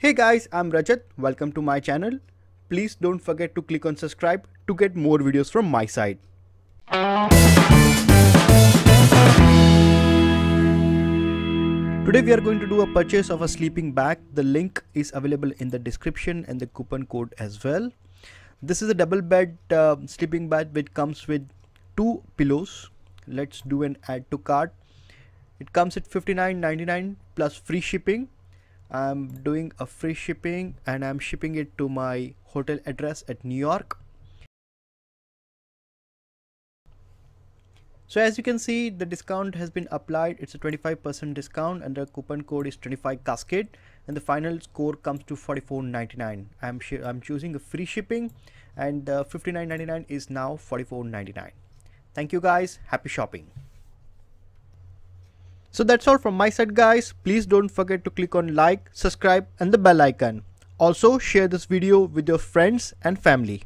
Hey guys, I'm Rajat. Welcome to my channel. Please don't forget to click on subscribe to get more videos from my side. Today we are going to do a purchase of a sleeping bag. The link is available in the description and the coupon code as well. This is a double bed sleeping bag which comes with 2 pillows. Let's do an add to cart. It comes at $59.99 plus free shipping. I'm doing a free shipping and I'm shipping it to my hotel address at New York. So as you can see, the discount has been applied. It's a 25% discount and the coupon code is 25 cascade and the final score comes to $44.99. I'm choosing a free shipping and $59.99 is now $44.99. Thank you guys. Happy shopping. So that's all from my side guys. Please don't forget to click on like, subscribe and the bell icon. Also share this video with your friends and family.